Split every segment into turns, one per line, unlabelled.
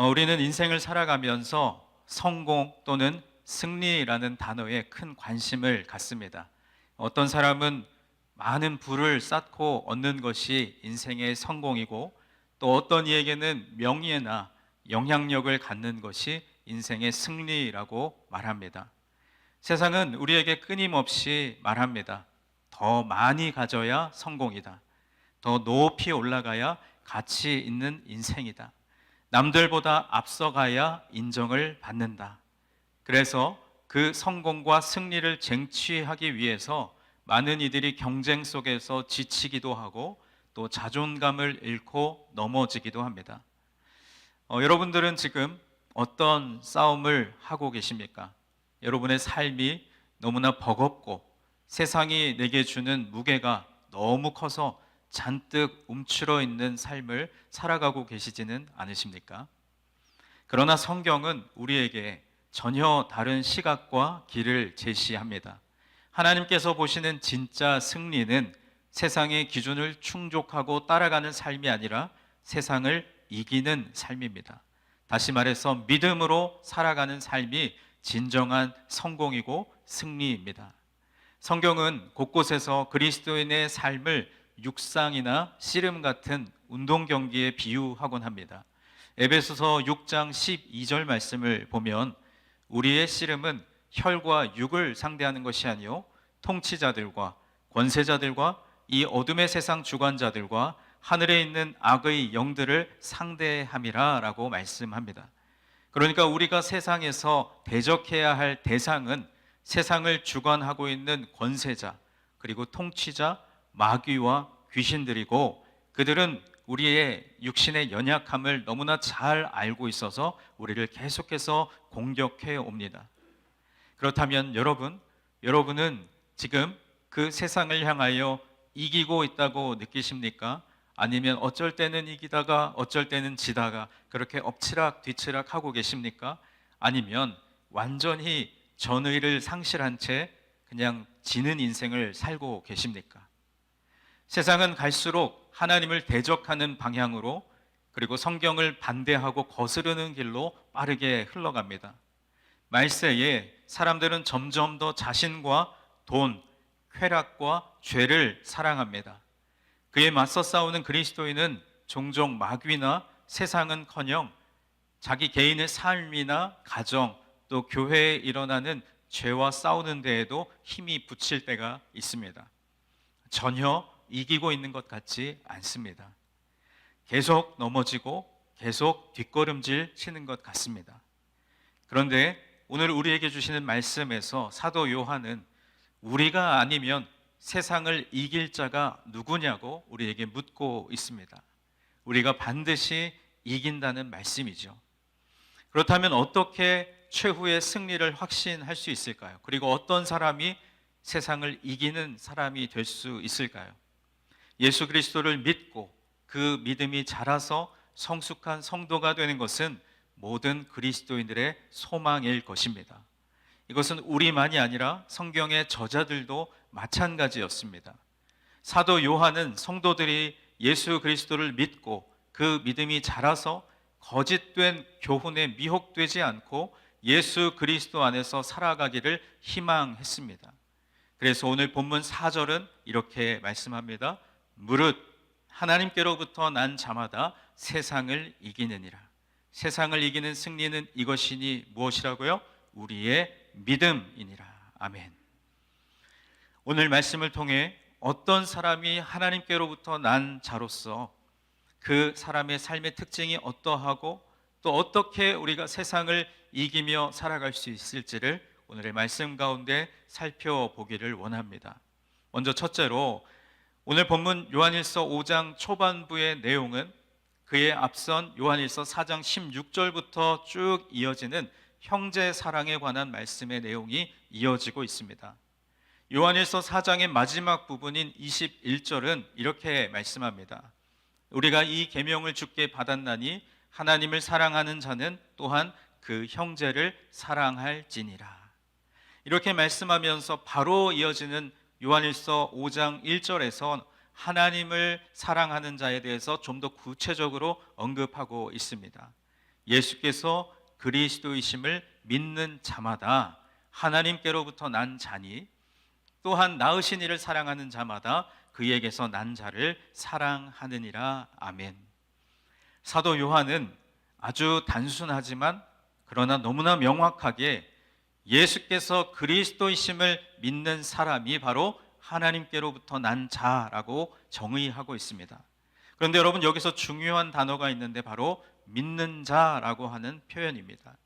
우리는 인생을 살아가면서 성공 또는 승리라는 단어에 큰 관심을 갖습니다. 어떤 사람은 많은 부를 쌓고 얻는 것이 인생의 성공이고, 또 어떤 이에게는 명예나 영향력을 갖는 것이 인생의 승리라고 말합니다. 세상은 우리에게 끊임없이 말합니다. 더 많이 가져야 성공이다. 더 높이 올라가야 가치 있는 인생이다. 남들보다 앞서가야 인정을 받는다. 그래서 그 성공과 승리를 쟁취하기 위해서 많은 이들이 경쟁 속에서 지치기도 하고, 또 자존감을 잃고 넘어지기도 합니다. 여러분들은 지금 어떤 싸움을 하고 계십니까? 여러분의 삶이 너무나 버겁고 세상이 내게 주는 무게가 너무 커서 잔뜩 움츠러 있는 삶을 살아가고 계시지는 않으십니까? 그러나 성경은 우리에게 전혀 다른 시각과 길을 제시합니다. 하나님께서 보시는 진짜 승리는 세상의 기준을 충족하고 따라가는 삶이 아니라 세상을 이기는 삶입니다. 다시 말해서 믿음으로 살아가는 삶이 진정한 성공이고 승리입니다. 성경은 곳곳에서 그리스도인의 삶을 육상이나 씨름 같은 운동 경기에 비유하곤 합니다. 에베소서 6장 12절 말씀을 보면 우리의 씨름은 혈과 육을 상대하는 것이 아니요 통치자들과 권세자들과 이 어둠의 세상 주관자들과 하늘에 있는 악의 영들을 상대함이라 라고 말씀합니다. 그러니까 우리가 세상에서 대적해야 할 대상은 세상을 주관하고 있는 권세자, 그리고 통치자, 마귀와 귀신들이고, 그들은 우리의 육신의 연약함을 너무나 잘 알고 있어서 우리를 계속해서 공격해 옵니다. 그렇다면 여러분은 지금 그 세상을 향하여 이기고 있다고 느끼십니까? 아니면 어쩔 때는 이기다가 어쩔 때는 지다가 그렇게 엎치락 뒤치락 하고 계십니까? 아니면 완전히 전의를 상실한 채 그냥 지는 인생을 살고 계십니까? 세상은 갈수록 하나님을 대적하는 방향으로, 그리고 성경을 반대하고 거스르는 길로 빠르게 흘러갑니다. 말세에 사람들은 점점 더 자신과 돈, 쾌락과 죄를 사랑합니다. 그에 맞서 싸우는 그리스도인은 종종 마귀나 세상은커녕 자기 개인의 삶이나 가정, 또 교회에 일어나는 죄와 싸우는 데에도 힘이 붙일 때가 있습니다. 전혀 이기고 있는 것 같지 않습니다. 계속 넘어지고 계속 뒷걸음질 치는 것 같습니다. 그런데 오늘 우리에게 주시는 말씀에서 사도 요한은 우리가 아니면 세상을 이길 자가 누구냐고 우리에게 묻고 있습니다. 우리가 반드시 이긴다는 말씀이죠. 그렇다면 어떻게 최후의 승리를 확신할 수 있을까요? 그리고 어떤 사람이 세상을 이기는 사람이 될 수 있을까요? 예수 그리스도를 믿고 그 믿음이 자라서 성숙한 성도가 되는 것은 모든 그리스도인들의 소망일 것입니다. 이것은 우리만이 아니라 성경의 저자들도 마찬가지였습니다. 사도 요한은 성도들이 예수 그리스도를 믿고 그 믿음이 자라서 거짓된 교훈에 미혹되지 않고 예수 그리스도 안에서 살아가기를 희망했습니다. 그래서 오늘 본문 4절은 이렇게 말씀합니다. 무릇 하나님께로부터 난 자마다 세상을 이기느니라. 세상을 이기는 승리는 이것이니 무엇이라고요? 우리의 믿음이니라. 아멘. 오늘 말씀을 통해 어떤 사람이 하나님께로부터 난 자로서 그 사람의 삶의 특징이 어떠하고 또 어떻게 우리가 세상을 이기며 살아갈 수 있을지를 오늘의 말씀 가운데 살펴보기를 원합니다. 먼저 첫째로 오늘 본문 요한일서 5장 초반부의 내용은 그에 앞선 요한일서 4장 16절부터 쭉 이어지는 형제 사랑에 관한 말씀의 내용이 이어지고 있습니다. 요한일서 4장의 마지막 부분인 21절은 이렇게 말씀합니다. 우리가 이 계명을 주께 받았나니 하나님을 사랑하는 자는 또한 그 형제를 사랑할지니라. 이렇게 말씀하면서 바로 이어지는 요한일서 5장 1절에서 하나님을 사랑하는 자에 대해서 좀 더 구체적으로 언급하고 있습니다. 예수께서 그리스도이심을 믿는 자마다 하나님께로부터 난 자니 또한 낳으신 이를 사랑하는 자마다 그에게서 난 자를 사랑하느니라. 아멘. 사도 요한은 아주 단순하지만 그러나 너무나 명확하게 예수께서 그리스도이심을 믿는 사람이 바로 하나님께로부터 난 자라고 정의하고 있습니다. 그런데 여러분, 여기서 중요한 단어가 있는데 바로 믿는 자라고 하는 표현입니다.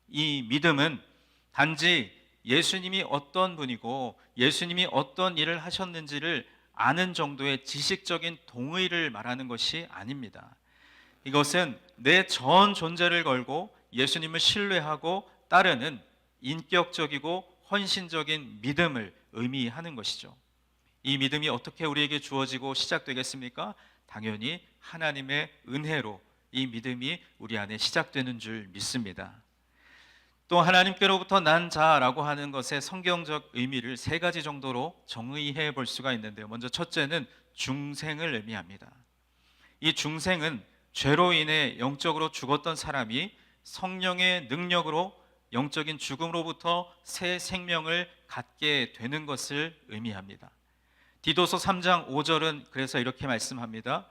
이 믿음은 단지 예수님이 어떤 분이고 예수님이 어떤 일을 하셨는지를 아는 정도의 지식적인 동의를 말하는 것이 아닙니다. 이것은 내 전 존재를 걸고 예수님을 신뢰하고 따르는 인격적이고 헌신적인 믿음을 의미하는 것이죠. 이 믿음이 어떻게 우리에게 주어지고 시작되겠습니까? 당연히 하나님의 은혜로 이 믿음이 우리 안에 시작되는 줄 믿습니다. 또 하나님께로부터 난 자라고 하는 것의 성경적 의미를 세 가지 정도로 정의해 볼 수가 있는데요. 먼저 첫째는 중생을 의미합니다. 이 중생은 죄로 인해 영적으로 죽었던 사람이 성령의 능력으로 영적인 죽음으로부터 새 생명을 갖게 되는 것을 의미합니다. 디도서 3장 5절은 그래서 이렇게 말씀합니다.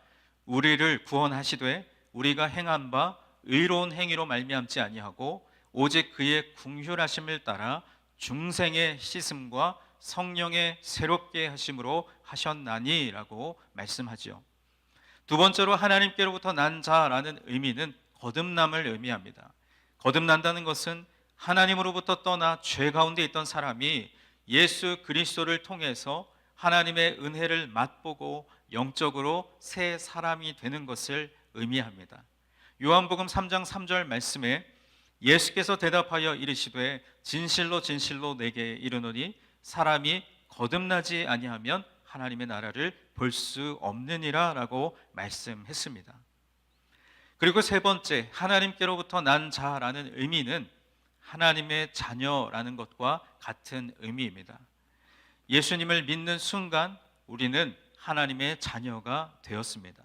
우리를 구원하시되 우리가 행한 바 의로운 행위로 말미암지 아니하고 오직 그의 긍휼하심을 따라 중생의 씻음과 성령의 새롭게 하심으로 하셨나니라고 말씀하지요. 두 번째로 하나님께로부터 난 자라는 의미는 거듭남을 의미합니다. 거듭난다는 것은 하나님으로부터 떠나 죄 가운데 있던 사람이 예수 그리스도를 통해서 하나님의 은혜를 맛보고 영적으로 새 사람이 되는 것을 의미합니다. 요한복음 3장 3절 말씀에 예수께서 대답하여 이르시되 진실로 진실로 내게 이르노니 사람이 거듭나지 아니하면 하나님의 나라를 볼 수 없느니라 라고 말씀했습니다. 그리고 세 번째, 하나님께로부터 난 자라는 의미는 하나님의 자녀라는 것과 같은 의미입니다. 예수님을 믿는 순간 우리는 하나님의 자녀가 되었습니다.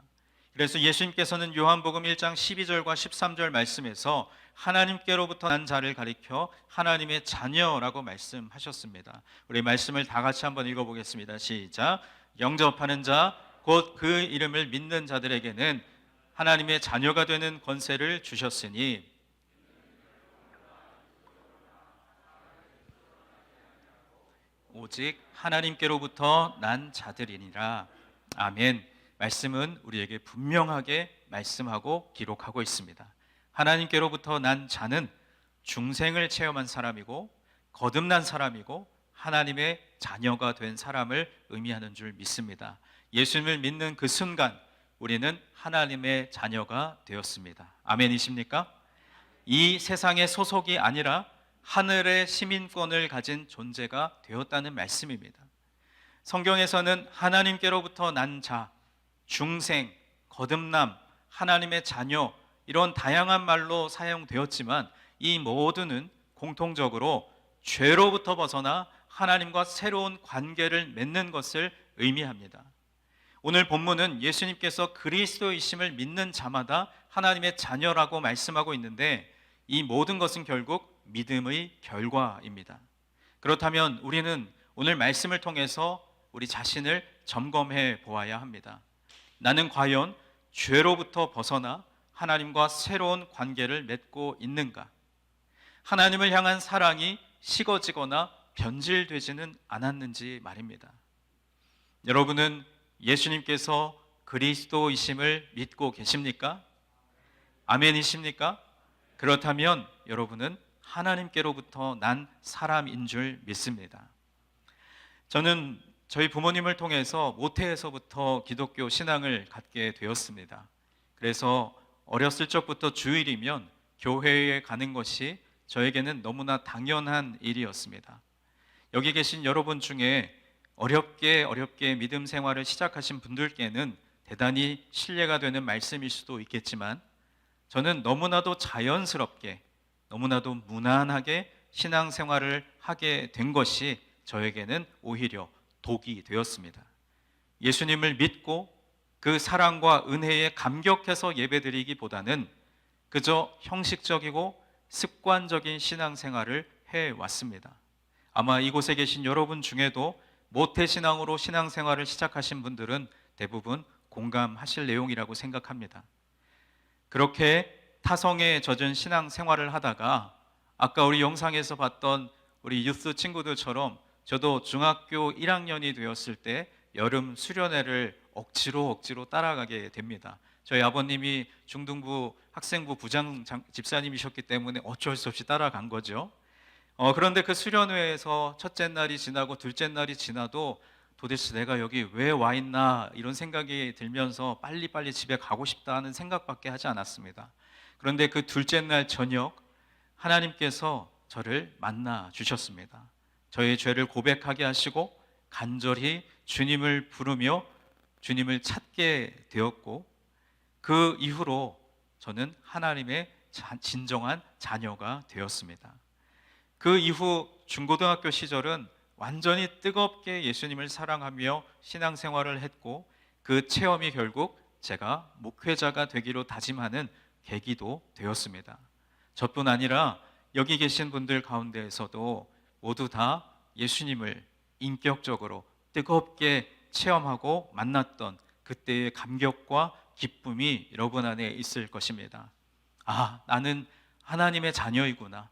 그래서 예수님께서는 요한복음 1장 12절과 13절 말씀에서 하나님께로부터 난 자를 가리켜 하나님의 자녀라고 말씀하셨습니다. 우리 말씀을 다 같이 한번 읽어보겠습니다. 시작. 영접하는 자 곧 그 이름을 믿는 자들에게는 하나님의 자녀가 되는 권세를 주셨으니 오직 하나님께로부터 난 자들이니라. 아멘. 말씀은 우리에게 분명하게 말씀하고 기록하고 있습니다. 하나님께로부터 난 자는 중생을 체험한 사람이고 거듭난 사람이고 하나님의 자녀가 된 사람을 의미하는 줄 믿습니다. 예수님을 믿는 그 순간 우리는 하나님의 자녀가 되었습니다. 아멘이십니까? 이 세상의 소속이 아니라 하늘의 시민권을 가진 존재가 되었다는 말씀입니다. 성경에서는 하나님께로부터 난 자, 중생, 거듭남, 하나님의 자녀 이런 다양한 말로 사용되었지만 이 모두는 공통적으로 죄로부터 벗어나 하나님과 새로운 관계를 맺는 것을 의미합니다. 오늘 본문은 예수님께서 그리스도이심을 믿는 자마다 하나님의 자녀라고 말씀하고 있는데 이 모든 것은 결국 믿음의 결과입니다. 그렇다면 우리는 오늘 말씀을 통해서 우리 자신을 점검해 보아야 합니다. 나는 과연 죄로부터 벗어나 하나님과 새로운 관계를 맺고 있는가? 하나님을 향한 사랑이 식어지거나 변질되지는 않았는지 말입니다. 여러분은 예수님께서 그리스도이심을 믿고 계십니까? 아멘이십니까? 그렇다면 여러분은 하나님께로부터 난 사람인 줄 믿습니다. 저는 저희 부모님을 통해서 모태에서부터 기독교 신앙을 갖게 되었습니다. 그래서 어렸을 적부터 주일이면 교회에 가는 것이 저에게는 너무나 당연한 일이었습니다. 여기 계신 여러분 중에 어렵게 믿음 생활을 시작하신 분들께는 대단히 신뢰가 되는 말씀일 수도 있겠지만 저는 너무나도 자연스럽게 너무나도 무난하게 신앙생활을 하게 된 것이 저에게는 오히려 독이 되었습니다. 예수님을 믿고 그 사랑과 은혜에 감격해서 예배드리기보다는 그저 형식적이고 습관적인 신앙생활을 해왔습니다. 아마 이곳에 계신 여러분 중에도 모태신앙으로 신앙생활을 시작하신 분들은 대부분 공감하실 내용이라고 생각합니다. 그렇게 타성에 젖은 신앙생활을 하다가 아까 우리 영상에서 봤던 우리 유스 친구들처럼 저도 중학교 1학년이 되었을 때 여름 수련회를 억지로 따라가게 됩니다. 저희 아버님이 중등부 학생부 부장 집사님이셨기 때문에 어쩔 수 없이 따라간 거죠. 그런데 그 수련회에서 첫째 날이 지나고 둘째 날이 지나도 도대체 내가 여기 왜 와 있나 이런 생각이 들면서 빨리빨리 집에 가고 싶다는 생각밖에 하지 않았습니다. 그런데 그 둘째 날 저녁 하나님께서 저를 만나 주셨습니다. 저의 죄를 고백하게 하시고 간절히 주님을 부르며 주님을 찾게 되었고, 그 이후로 저는 하나님의 진정한 자녀가 되었습니다. 그 이후 중고등학교 시절은 완전히 뜨겁게 예수님을 사랑하며 신앙생활을 했고, 그 체험이 결국 제가 목회자가 되기로 다짐하는 계기도 되었습니다. 저뿐 아니라 여기 계신 분들 가운데에서도 모두 다 예수님을 인격적으로 뜨겁게 체험하고 만났던 그때의 감격과 기쁨이 여러분 안에 있을 것입니다. 아, 나는 하나님의 자녀이구나.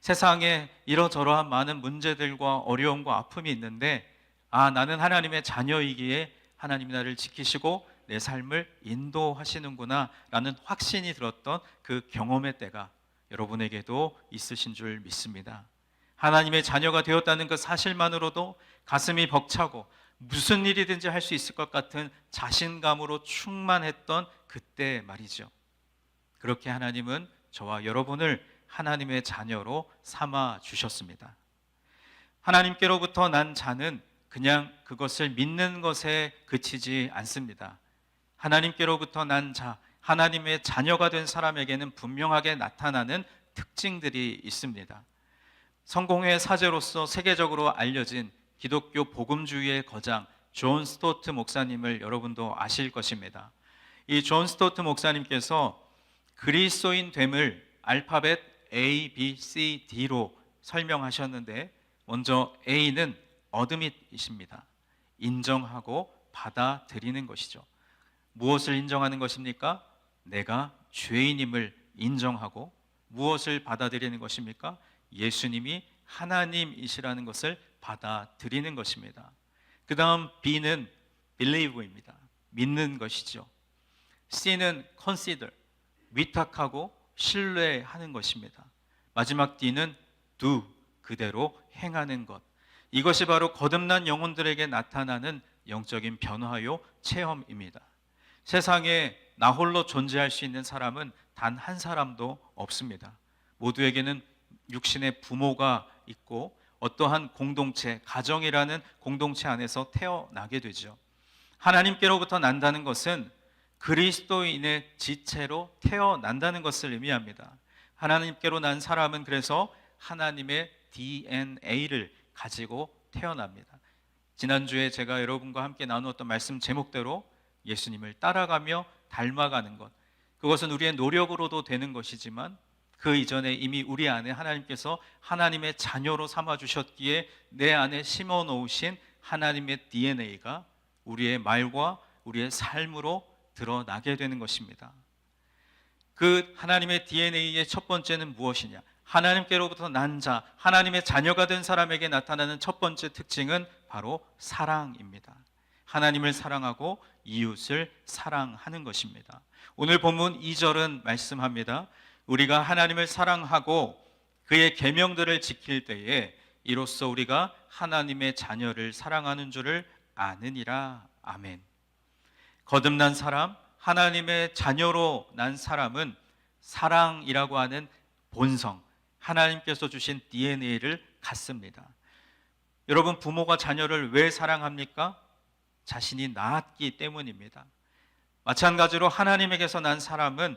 세상에 이러저러한 많은 문제들과 어려움과 아픔이 있는데, 아, 나는 하나님의 자녀이기에 하나님이 나를 지키시고 내 삶을 인도하시는구나 라는 확신이 들었던 그 경험의 때가 여러분에게도 있으신 줄 믿습니다. 하나님의 자녀가 되었다는 그 사실만으로도 가슴이 벅차고 무슨 일이든지 할 수 있을 것 같은 자신감으로 충만했던 그때 말이죠. 그렇게 하나님은 저와 여러분을 하나님의 자녀로 삼아 주셨습니다. 하나님께로부터 난 자는 그냥 그것을 믿는 것에 그치지 않습니다. 하나님께로부터 난 자, 하나님의 자녀가 된 사람에게는 분명하게 나타나는 특징들이 있습니다. 성공의 사제로서 세계적으로 알려진 기독교 복음주의의 거장 존 스토트 목사님을 여러분도 아실 것입니다. 이 존 스토트 목사님께서 그리스도인 됨을 알파벳 A, B, C, D로 설명하셨는데, 먼저 A는 어드밋이십니다. 인정하고 받아들이는 것이죠. 무엇을 인정하는 것입니까? 내가 죄인임을 인정하고. 무엇을 받아들이는 것입니까? 예수님이 하나님이시라는 것을 받아들이는 것입니다. 그 다음 B는 believe입니다. 믿는 것이죠. C는 consider, 위탁하고 신뢰하는 것입니다. 마지막 D는 do, 그대로 행하는 것. 이것이 바로 거듭난 영혼들에게 나타나는 영적인 변화요 체험입니다. 세상에 나 홀로 존재할 수 있는 사람은 단 한 사람도 없습니다. 모두에게는 육신의 부모가 있고 어떠한 공동체, 가정이라는 공동체 안에서 태어나게 되죠. 하나님께로부터 난다는 것은 그리스도인의 지체로 태어난다는 것을 의미합니다. 하나님께로 난 사람은 그래서 하나님의 DNA를 가지고 태어납니다. 지난주에 제가 여러분과 함께 나누었던 말씀 제목대로 예수님을 따라가며 닮아가는 것, 그것은 우리의 노력으로도 되는 것이지만 그 이전에 이미 우리 안에 하나님께서 하나님의 자녀로 삼아주셨기에 내 안에 심어놓으신 하나님의 DNA가 우리의 말과 우리의 삶으로 드러나게 되는 것입니다. 그 하나님의 DNA의 첫 번째는 무엇이냐? 하나님께로부터 난 자, 하나님의 자녀가 된 사람에게 나타나는 첫 번째 특징은 바로 사랑입니다. 하나님을 사랑하고 이웃을 사랑하는 것입니다. 오늘 본문 2절은 말씀합니다. 우리가 하나님을 사랑하고 그의 계명들을 지킬 때에 이로써 우리가 하나님의 자녀를 사랑하는 줄을 아느니라. 아멘. 거듭난 사람, 하나님의 자녀로 난 사람은 사랑이라고 하는 본성, 하나님께서 주신 DNA를 갖습니다. 여러분, 부모가 자녀를 왜 사랑합니까? 자신이 낳았기 때문입니다. 마찬가지로 하나님에게서 난 사람은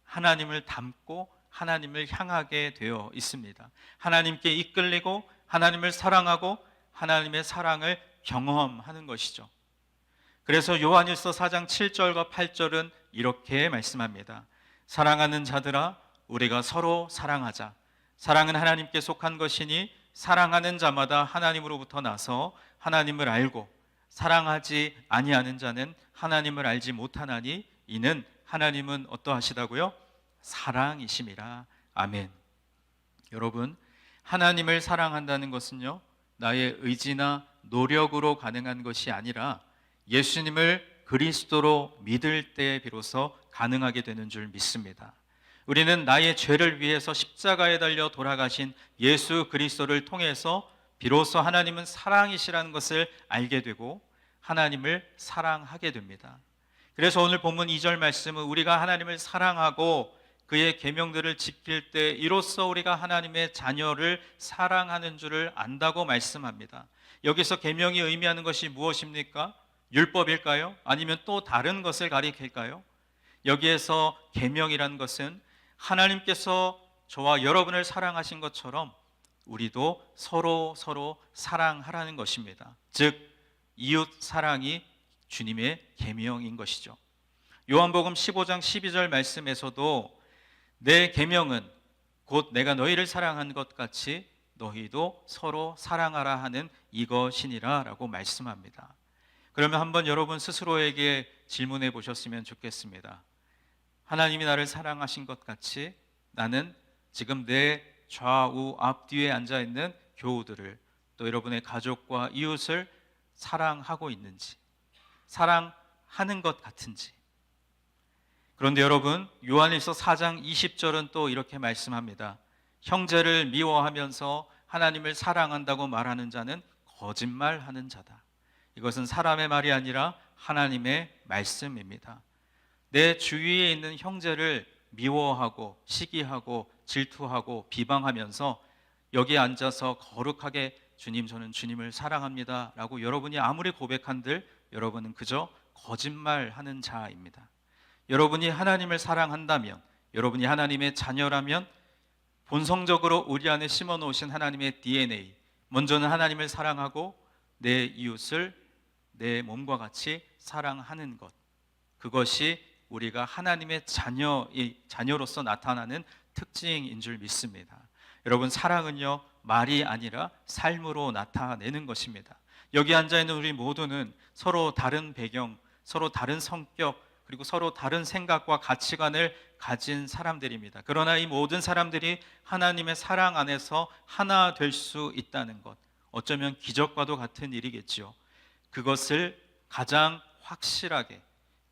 하나님을 닮고 하나님을 향하게 되어 있습니다. 하나님께 이끌리고 하나님을 사랑하고 하나님의 사랑을 경험하는 것이죠. 그래서 요한일서 4장 7절과 8절은 이렇게 말씀합니다. 사랑하는 자들아, 우리가 서로 사랑하자. 사랑은 하나님께 속한 것이니 사랑하는 자마다 하나님으로부터 나서 하나님을 알고, 사랑하지 아니하는 자는 하나님을 알지 못하나니 이는 하나님은 어떠하시다고요? 사랑이심이라. 아멘. 여러분, 하나님을 사랑한다는 것은요, 나의 의지나 노력으로 가능한 것이 아니라 예수님을 그리스도로 믿을 때 비로소 가능하게 되는 줄 믿습니다. 우리는 나의 죄를 위해서 십자가에 달려 돌아가신 예수 그리스도를 통해서 비로소 하나님은 사랑이시라는 것을 알게 되고 하나님을 사랑하게 됩니다. 그래서 오늘 본문 2절 말씀은 우리가 하나님을 사랑하고 그의 계명들을 지킬 때 이로써 우리가 하나님의 자녀를 사랑하는 줄을 안다고 말씀합니다. 여기서 계명이 의미하는 것이 무엇입니까? 율법일까요? 아니면 또 다른 것을 가리킬까요? 여기에서 계명이라는 것은 하나님께서 저와 여러분을 사랑하신 것처럼 우리도 서로 사랑하라는 것입니다. 즉 이웃 사랑이 주님의 계명인 것이죠. 요한복음 15장 12절 말씀에서도 내 계명은 곧 내가 너희를 사랑한 것 같이 너희도 서로 사랑하라 하는 이것이니라 라고 말씀합니다. 그러면 한번 여러분 스스로에게 질문해 보셨으면 좋겠습니다. 하나님이 나를 사랑하신 것 같이 나는 지금 내 좌우 앞뒤에 앉아있는 교우들을, 또 여러분의 가족과 이웃을 사랑하고 있는지, 사랑하는 것 같은지. 그런데 여러분, 요한일서 4장 20절은 또 이렇게 말씀합니다. 형제를 미워하면서 하나님을 사랑한다고 말하는 자는 거짓말하는 자다. 이것은 사람의 말이 아니라 하나님의 말씀입니다. 내 주위에 있는 형제를 미워하고 시기하고 질투하고 비방하면서 여기에 앉아서 거룩하게 주님, 저는 주님을 사랑합니다 라고 여러분이 아무리 고백한들 여러분은 그저 거짓말하는 자입니다. 여러분이 하나님을 사랑한다면, 여러분이 하나님의 자녀라면 본성적으로 우리 안에 심어놓으신 하나님의 DNA, 먼저는 하나님을 사랑하고 내 이웃을 내 몸과 같이 사랑하는 것, 그것이 우리가 하나님의 자녀로서 나타나는 특징인 줄 믿습니다. 여러분, 사랑은요 말이 아니라 삶으로 나타내는 것입니다. 여기 앉아있는 우리 모두는 서로 다른 배경, 서로 다른 성격, 그리고 서로 다른 생각과 가치관을 가진 사람들입니다. 그러나 이 모든 사람들이 하나님의 사랑 안에서 하나 될 수 있다는 것, 어쩌면 기적과도 같은 일이겠죠. 그것을 가장 확실하게,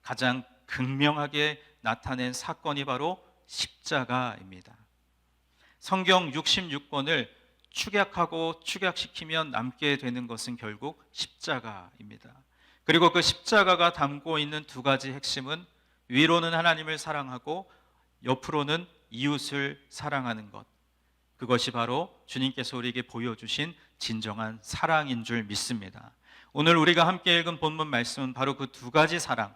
가장 극명하게 나타낸 사건이 바로 십자가입니다. 성경 66권을 축약하고 축약시키면 남게 되는 것은 결국 십자가입니다. 그리고 그 십자가가 담고 있는 두 가지 핵심은 위로는 하나님을 사랑하고 옆으로는 이웃을 사랑하는 것, 그것이 바로 주님께서 우리에게 보여주신 진정한 사랑인 줄 믿습니다. 오늘 우리가 함께 읽은 본문 말씀은 바로 그 두 가지 사랑,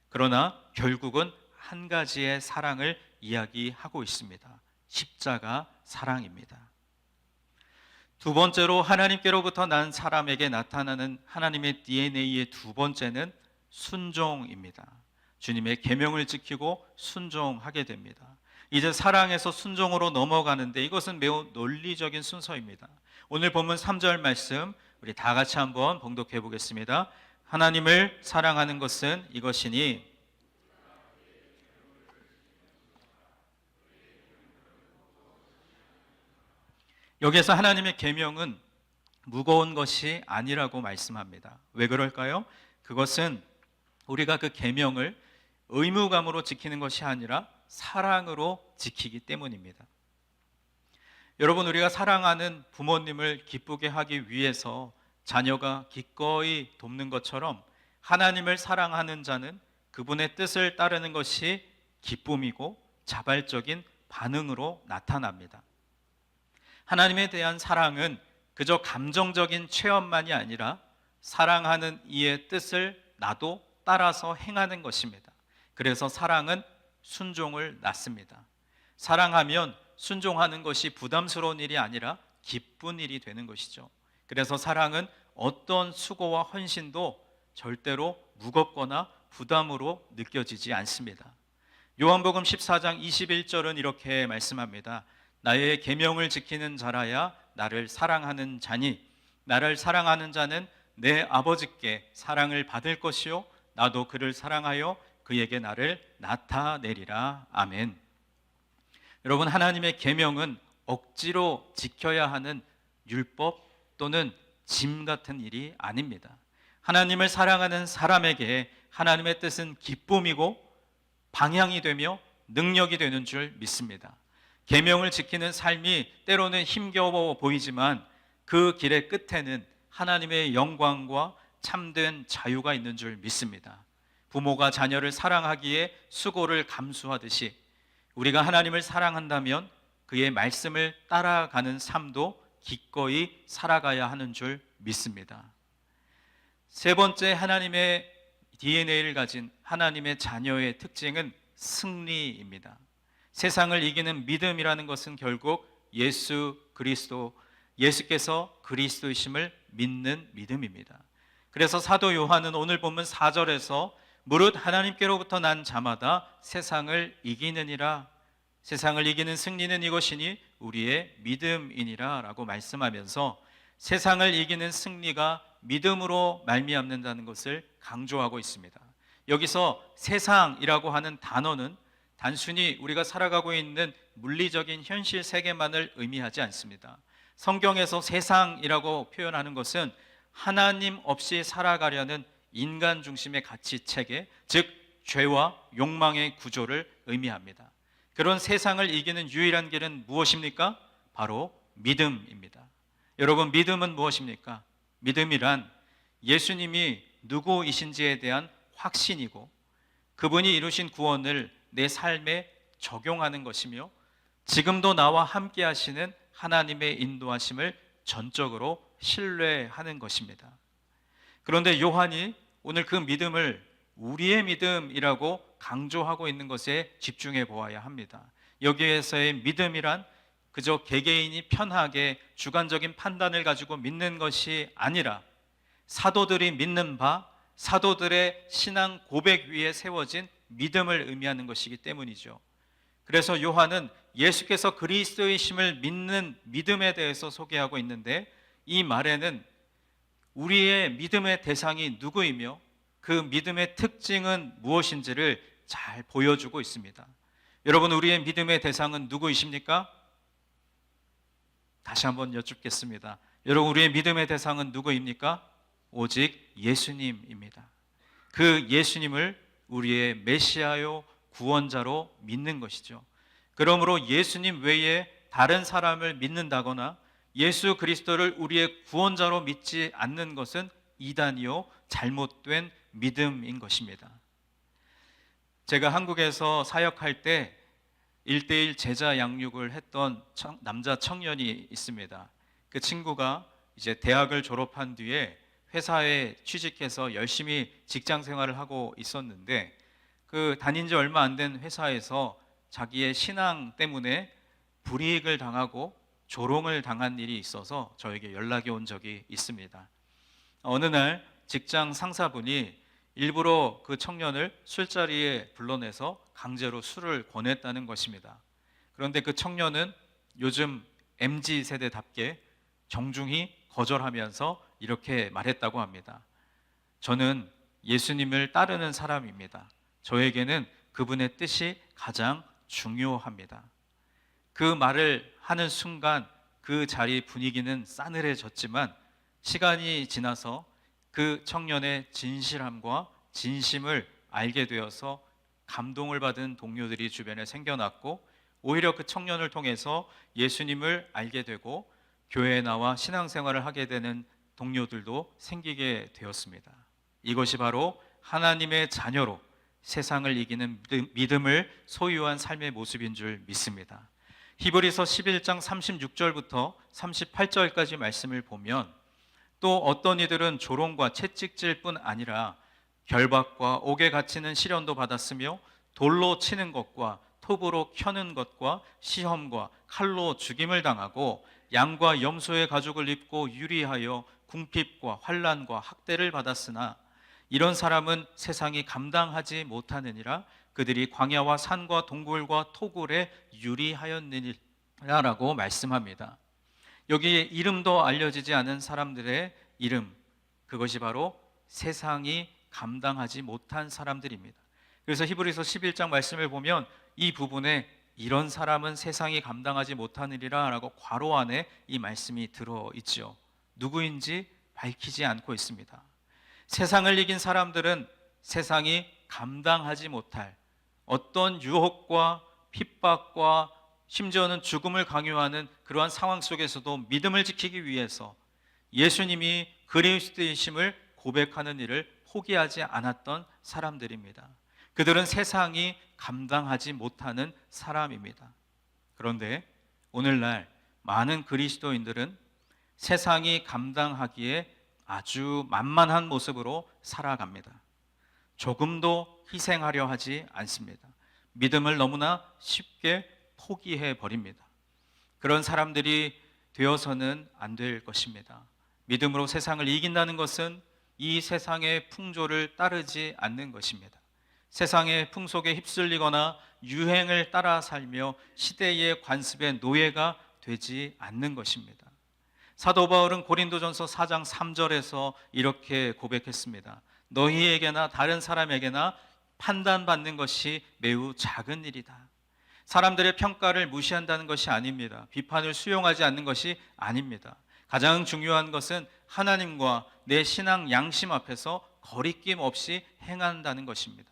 그러나 결국은 한 가지의 사랑을 이야기하고 있습니다. 십자가 사랑입니다. 두 번째로 하나님께로부터 난 사람에게 나타나는 하나님의 DNA의 두 번째는 순종입니다. 주님의 계명을 지키고 순종하게 됩니다. 이제 사랑에서 순종으로 넘어가는데 이것은 매우 논리적인 순서입니다. 오늘 본문 3절 말씀 우리 다 같이 한번 봉독해 보겠습니다. 하나님을 사랑하는 것은 이것이니 여기에서 하나님의 계명은 무거운 것이 아니라고 말씀합니다. 왜 그럴까요? 그것은 우리가 그 계명을 의무감으로 지키는 것이 아니라 사랑으로 지키기 때문입니다. 여러분, 우리가 사랑하는 부모님을 기쁘게 하기 위해서 자녀가 기꺼이 돕는 것처럼 하나님을 사랑하는 자는 그분의 뜻을 따르는 것이 기쁨이고 자발적인 반응으로 나타납니다. 하나님에 대한 사랑은 그저 감정적인 체험만이 아니라 사랑하는 이의 뜻을 나도 따라서 행하는 것입니다. 그래서 사랑은 순종을 낳습니다. 사랑하면 순종하는 것이 부담스러운 일이 아니라 기쁜 일이 되는 것이죠. 그래서 사랑은 어떤 수고와 헌신도 절대로 무겁거나 부담으로 느껴지지 않습니다. 요한복음 14장 21절은 이렇게 말씀합니다. 나의 계명을 지키는 자라야 나를 사랑하는 자니 나를 사랑하는 자는 내 아버지께 사랑을 받을 것이요 나도 그를 사랑하여 그에게 나를 나타내리라. 아멘. 여러분, 하나님의 계명은 억지로 지켜야 하는 율법 또는 짐 같은 일이 아닙니다. 하나님을 사랑하는 사람에게 하나님의 뜻은 기쁨이고 방향이 되며 능력이 되는 줄 믿습니다. 계명을 지키는 삶이 때로는 힘겨워 보이지만 그 길의 끝에는 하나님의 영광과 참된 자유가 있는 줄 믿습니다. 부모가 자녀를 사랑하기에 수고를 감수하듯이 우리가 하나님을 사랑한다면 그의 말씀을 따라가는 삶도 기꺼이 살아가야 하는 줄 믿습니다. 세 번째, 하나님의 DNA를 가진 하나님의 자녀의 특징은 승리입니다. 세상을 이기는 믿음이라는 것은 결국 예수께서 그리스도이심을 믿는 믿음입니다. 그래서 사도 요한은 오늘 본문 4절에서 무릇 하나님께로부터 난 자마다 세상을 이기느니라, 세상을 이기는 승리는 이것이니 우리의 믿음이니라 라고 말씀하면서 세상을 이기는 승리가 믿음으로 말미암는다는 것을 강조하고 있습니다. 여기서 세상이라고 하는 단어는 단순히 우리가 살아가고 있는 물리적인 현실 세계만을 의미하지 않습니다. 성경에서 세상이라고 표현하는 것은 하나님 없이 살아가려는 인간 중심의 가치 체계, 즉 죄와 욕망의 구조를 의미합니다. 그런 세상을 이기는 유일한 길은 무엇입니까? 바로 믿음입니다. 여러분, 믿음은 무엇입니까? 믿음이란 예수님이 누구이신지에 대한 확신이고 그분이 이루신 구원을 내 삶에 적용하는 것이며 지금도 나와 함께 하시는 하나님의 인도하심을 전적으로 신뢰하는 것입니다. 그런데 요한이 오늘 그 믿음을 우리의 믿음이라고 강조하고 있는 것에 집중해 보아야 합니다. 여기에서의 믿음이란 그저 개개인이 편하게 주관적인 판단을 가지고 믿는 것이 아니라 사도들이 믿는 바, 사도들의 신앙 고백 위에 세워진 믿음을 의미하는 것이기 때문이죠. 그래서 요한은 예수께서 그리스도이심을 믿는 믿음에 대해서 소개하고 있는데 이 말에는 우리의 믿음의 대상이 누구이며 그 믿음의 특징은 무엇인지를 잘 보여주고 있습니다. 여러분, 우리의 믿음의 대상은 누구이십니까? 다시 한번 여쭙겠습니다. 여러분, 우리의 믿음의 대상은 누구입니까? 오직 예수님입니다. 그 예수님을 우리의 메시아요 구원자로 믿는 것이죠. 그러므로 예수님 외에 다른 사람을 믿는다거나 예수 그리스도를 우리의 구원자로 믿지 않는 것은 이단이요 잘못된 믿음인 것입니다. 제가 한국에서 사역할 때 1:1 제자 양육을 했던 남자 청년이 있습니다. 그 친구가 이제 대학을 졸업한 뒤에 회사에 취직해서 열심히 직장 생활을 하고 있었는데 그 다닌 지 얼마 안 된 회사에서 자기의 신앙 때문에 불이익을 당하고 조롱을 당한 일이 있어서 저에게 연락이 온 적이 있습니다. 어느 날 직장 상사분이 일부러 그 청년을 술자리에 불러내서 강제로 술을 권했다는 것입니다. 그런데 그 청년은 요즘 MZ세대답게 정중히 거절하면서 이렇게 말했다고 합니다. 저는 예수님을 따르는 사람입니다. 저에게는 그분의 뜻이 가장 중요합니다. 그 말을 하는 순간 그 자리 분위기는 싸늘해졌지만 시간이 지나서 그 청년의 진실함과 진심을 알게 되어서 감동을 받은 동료들이 주변에 생겨났고 오히려 그 청년을 통해서 예수님을 알게 되고 교회에 나와 신앙생활을 하게 되는 동료들도 생기게 되었습니다. 이것이 바로 하나님의 자녀로 세상을 이기는 믿음을 소유한 삶의 모습인 줄 믿습니다. 히브리서 11장 36절부터 38절까지 말씀을 보면 또 어떤 이들은 조롱과 채찍질 뿐 아니라 결박과 옥에 갇히는 시련도 받았으며 돌로 치는 것과 톱으로 켜는 것과 시험과 칼로 죽임을 당하고 양과 염소의 가죽을 입고 유리하여 궁핍과 환난과 학대를 받았으나 이런 사람은 세상이 감당하지 못하느니라 그들이 광야와 산과 동굴과 토굴에 유리하였느니라라고 말씀합니다. 여기에 이름도 알려지지 않은 사람들의 이름, 그것이 바로 세상이 감당하지 못한 사람들입니다. 그래서 히브리서 11장 말씀을 보면 이 부분에 이런 사람은 세상이 감당하지 못하느니라 라고 괄호 안에 이 말씀이 들어있죠. 누구인지 밝히지 않고 있습니다. 세상을 이긴 사람들은 세상이 감당하지 못할 어떤 유혹과 핍박과 심지어는 죽음을 강요하는 그러한 상황 속에서도 믿음을 지키기 위해서 예수님이 그리스도이심을 고백하는 일을 포기하지 않았던 사람들입니다. 그들은 세상이 감당하지 못하는 사람입니다. 그런데 오늘날 많은 그리스도인들은 세상이 감당하기에 아주 만만한 모습으로 살아갑니다. 조금도 희생하려 하지 않습니다. 믿음을 너무나 쉽게 포기해 버립니다. 그런 사람들이 되어서는 안 될 것입니다. 믿음으로 세상을 이긴다는 것은 이 세상의 풍조를 따르지 않는 것입니다. 세상의 풍속에 휩쓸리거나 유행을 따라 살며 시대의 관습의 노예가 되지 않는 것입니다. 사도 바울은 고린도전서 4장 3절에서 이렇게 고백했습니다. 너희에게나 다른 사람에게나 판단받는 것이 매우 작은 일이다. 사람들의 평가를 무시한다는 것이 아닙니다. 비판을 수용하지 않는 것이 아닙니다. 가장 중요한 것은 하나님과 내 신앙 양심 앞에서 거리낌 없이 행한다는 것입니다.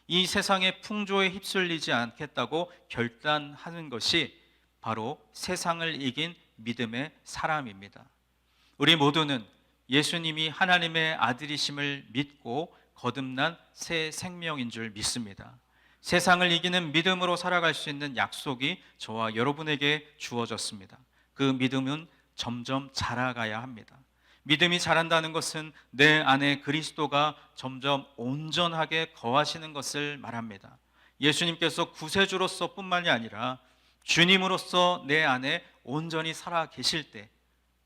이 세상의 풍조에 휩쓸리지 않겠다고 결단하는 것이 바로 세상을 이긴 믿음의 사람입니다. 우리 모두는 예수님이 하나님의 아들이심을 믿고 거듭난 새 생명인 줄 믿습니다. 세상을 이기는 믿음으로 살아갈 수 있는 약속이 저와 여러분에게 주어졌습니다. 그 믿음은 점점 자라가야 합니다. 믿음이 자란다는 것은 내 안에 그리스도가 점점 온전하게 거하시는 것을 말합니다. 예수님께서 구세주로서 뿐만이 아니라 주님으로서 내 안에 온전히 살아 계실 때,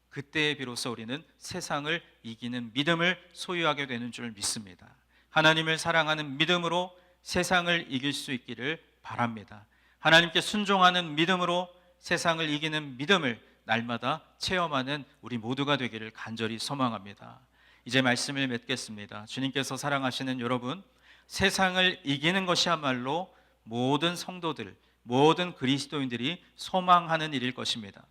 그때에 비로소 우리는 세상을 이기는 믿음을 소유하게 되는 줄 믿습니다. 하나님을 사랑하는 믿음으로 세상을 이길 수 있기를 바랍니다. 하나님께 순종하는 믿음으로 세상을 이기는 믿음을 날마다 체험하는 우리 모두가 되기를 간절히 소망합니다. 이제 말씀을 맺겠습니다. 주님께서 사랑하시는 여러분, 세상을 이기는 것이야말로 모든 성도들, 모든 그리스도인들이 소망하는 일일 것입니다.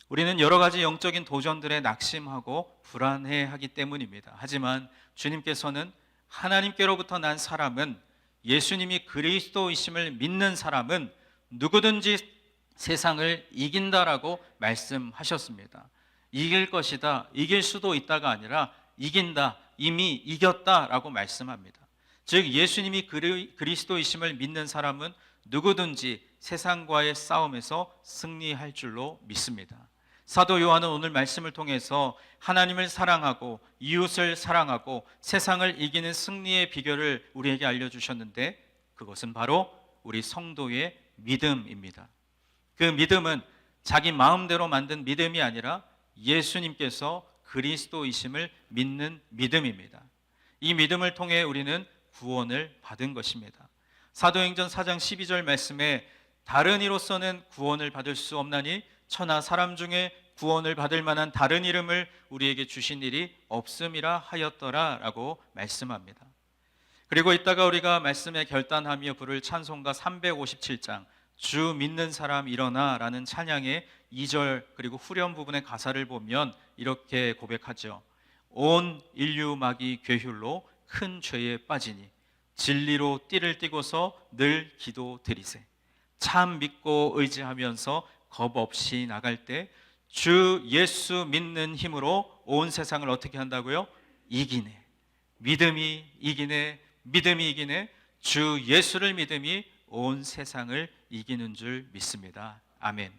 우리는 여러 가지 영적인 도전들에 낙심하고 불안해하기 때문입니다. 하지만 주님께서는 하나님께로부터 난 사람은, 예수님이 그리스도이심을 믿는 사람은 누구든지 세상을 이긴다라고 말씀하셨습니다. 이길 것이다, 이길 수도 있다가 아니라 이긴다, 이미 이겼다라고 말씀합니다. 즉 예수님이 그리스도이심을 믿는 사람은 누구든지 세상과의 싸움에서 승리할 줄로 믿습니다. 사도 요한은 오늘 말씀을 통해서 하나님을 사랑하고 이웃을 사랑하고 세상을 이기는 승리의 비결을 우리에게 알려주셨는데, 그것은 바로 우리 성도의 믿음입니다. 그 믿음은 자기 마음대로 만든 믿음이 아니라 예수님께서 그리스도이심을 믿는 믿음입니다. 이 믿음을 통해 우리는 구원을 받은 것입니다. 사도행전 4장 12절 말씀에 다른 이로서는 구원을 받을 수 없나니 천하 사람 중에 구원을 받을 만한 다른 이름을 우리에게 주신 일이 없음이라 하였더라 라고 말씀합니다. 그리고 이따가 우리가 말씀에 결단하며 부를 찬송가 357장 주 믿는 사람 일어나 라는 찬양의 2절 그리고 후렴 부분의 가사를 보면 이렇게 고백하죠. 온 인류막이 괴휼로 큰 죄에 빠지니 진리로 띠를 띠고서 늘 기도 드리세. 참 믿고 의지하면서 겁 없이 나갈 때 주 예수 믿는 힘으로 온 세상을 어떻게 한다고요? 이기네. 믿음이 이기네. 믿음이 이기네. 주 예수를 믿음이 온 세상을 이기는 줄 믿습니다. 아멘.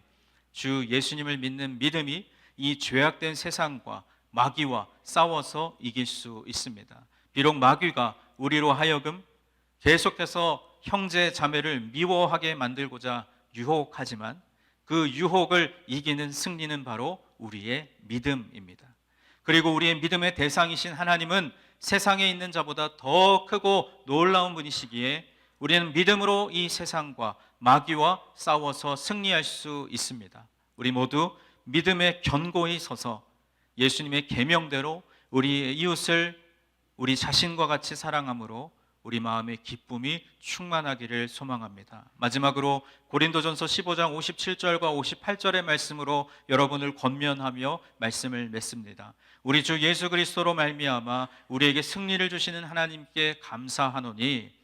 주 예수님을 믿는 믿음이 이 죄악된 세상과 마귀와 싸워서 이길 수 있습니다. 비록 마귀가 우리로 하여금 계속해서 형제 자매를 미워하게 만들고자 유혹하지만 그 유혹을 이기는 승리는 바로 우리의 믿음입니다. 그리고 우리의 믿음의 대상이신 하나님은 세상에 있는 자보다 더 크고 놀라운 분이시기에 우리는 믿음으로 이 세상과 마귀와 싸워서 승리할 수 있습니다. 우리 모두 믿음에 견고히 서서 예수님의 계명대로 우리의 이웃을 우리 자신과 같이 사랑함으로 우리 마음의 기쁨이 충만하기를 소망합니다. 마지막으로 고린도전서 15장 57절과 58절의 말씀으로 여러분을 권면하며 말씀을 맺습니다. 우리 주 예수 그리스도로 말미암아 우리에게 승리를 주시는 하나님께 감사하노니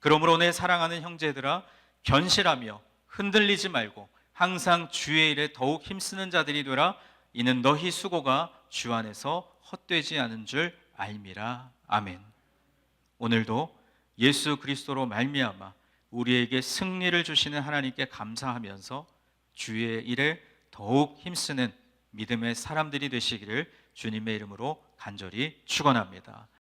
그러므로 내 사랑하는 형제들아 견실하며 흔들리지 말고 항상 주의 일에 더욱 힘쓰는 자들이 되라. 이는 너희 수고가 주 안에서 헛되지 않은 줄 알미라. 아멘. 오늘도 예수 그리스도로 말미암아 우리에게 승리를 주시는 하나님께 감사하면서 주의 일에 더욱 힘쓰는 믿음의 사람들이 되시기를 주님의 이름으로 간절히 축원합니다.